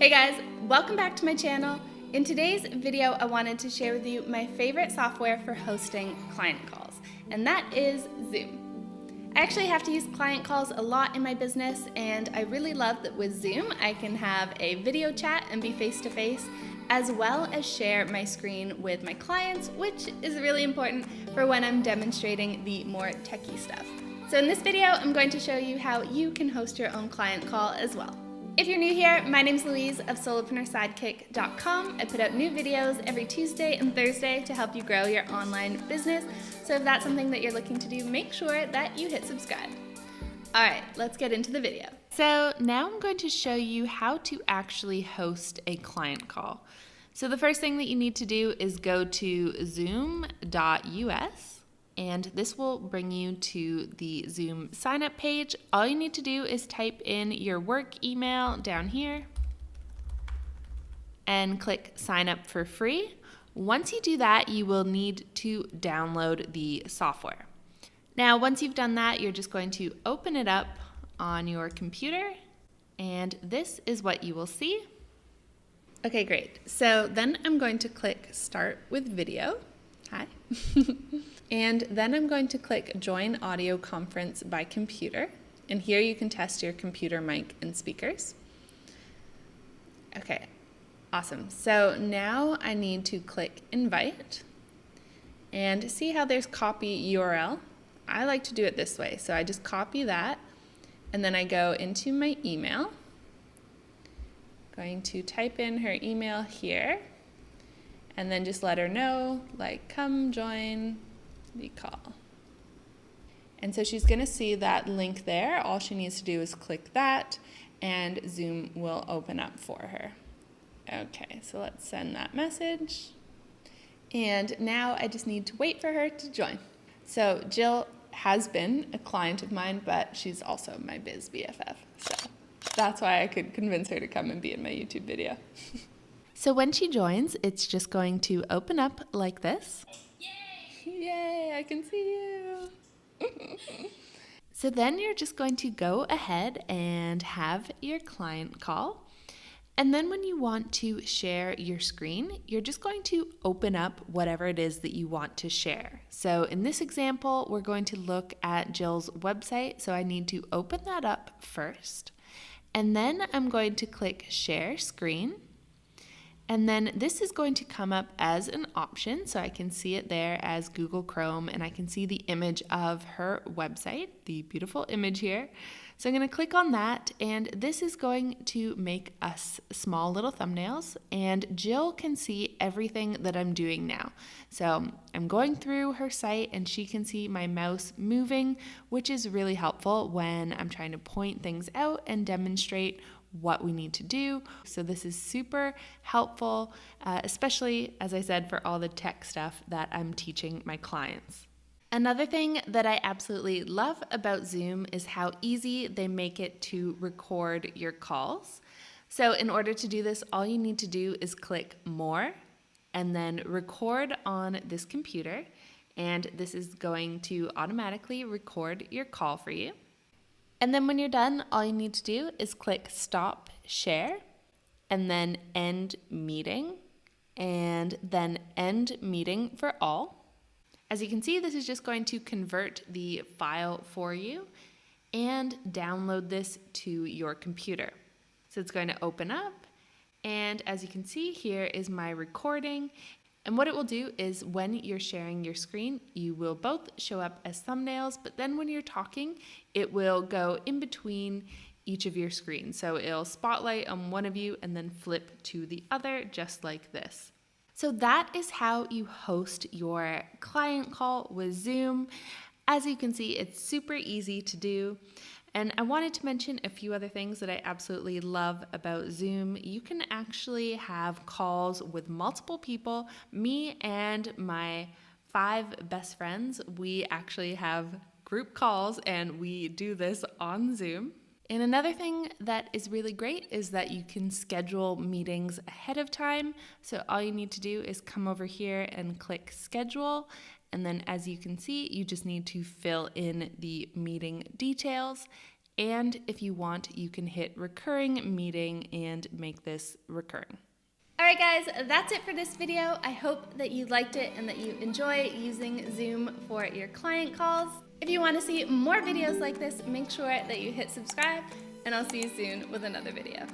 Hey guys, welcome back to my channel. In today's video, I wanted to share with you my favorite software for hosting client calls, and that is Zoom. I actually have to use client calls a lot in my business, and I really love that with Zoom, I can have a video chat and be face-to-face, as well as share my screen with my clients, which is really important for when I'm demonstrating the more techie stuff. So in this video, I'm going to show you how you can host your own client call as well. If you're new here, my name's Louise of solopreneursidekick.com. I put out new videos every Tuesday and Thursday to help you grow your online business. So if that's something that you're looking to do, make sure that you hit subscribe. All right, let's get into the video. So now I'm going to show you how to actually host a client call. So the first thing that you need to do is go to zoom.us. And this will bring you to the Zoom sign-up page. All you need to do is type in your work email down here and click sign up for free. Once you do that, you will need to download the software. Now, once you've done that, you're just going to open it up on your computer, and this is what you will see. Okay, great. So then I'm going to click start with video. Hi. And then I'm going to click Join Audio Conference by Computer. And here you can test your computer mic and speakers. Okay, awesome. So now I need to click Invite. And see how there's copy URL? I like to do it this way. So I just copy that, and then I go into my email. Going to type in her email here, and then just let her know, like, come join the call. And so she's going to see that link there. All she needs to do is click that, and Zoom will open up for her. Okay, so let's send that message. And now I just need to wait for her to join. So Jill has been a client of mine, but she's also my biz BFF. So that's why I could convince her to come and be in my YouTube video. So when she joins, it's just going to open up like this. Yay, I can see you. So then you're just going to go ahead and have your client call. And then when you want to share your screen, you're just going to open up whatever it is that you want to share. So in this example, we're going to look at Jill's website. So I need to open that up first. And then I'm going to click Share Screen. And then this is going to come up as an option, so I can see it there as Google Chrome, and I can see the image of her website, the beautiful image here. So I'm going to click on that, and this is going to make us small little thumbnails, and Jill can see everything that I'm doing now. So I'm going through her site, and she can see my mouse moving, which is really helpful when I'm trying to point things out and demonstrate what we need to do. So this is super helpful, especially, as I said, for all the tech stuff that I'm teaching my clients. Another thing that I absolutely love about Zoom is how easy they make it to record your calls. So in order to do this, all you need to do is click More and then Record on this computer, and this is going to automatically record your call for you. And then when you're done, all you need to do is click Stop Share, and then End Meeting, and then End Meeting for all. As you can see, this is just going to convert the file for you and download this to your computer. So it's going to open up, and as you can see, here is my recording. And what it will do is when you're sharing your screen, you will both show up as thumbnails, but then when you're talking, it will go in between each of your screens. So it'll spotlight on one of you and then flip to the other, just like this. So that is how you host your client call with Zoom. As you can see, it's super easy to do. And I wanted to mention a few other things that I absolutely love about Zoom. You can actually have calls with multiple people. Me and my 5 best friends, we actually have group calls, and we do this on Zoom. And another thing that is really great is that you can schedule meetings ahead of time. So all you need to do is come over here and click schedule. And then as you can see, you just need to fill in the meeting details. And if you want, you can hit recurring meeting and make this recurring. All right, guys, that's it for this video. I hope that you liked it and that you enjoy using Zoom for your client calls. If you want to see more videos like this, make sure that you hit subscribe, and I'll see you soon with another video.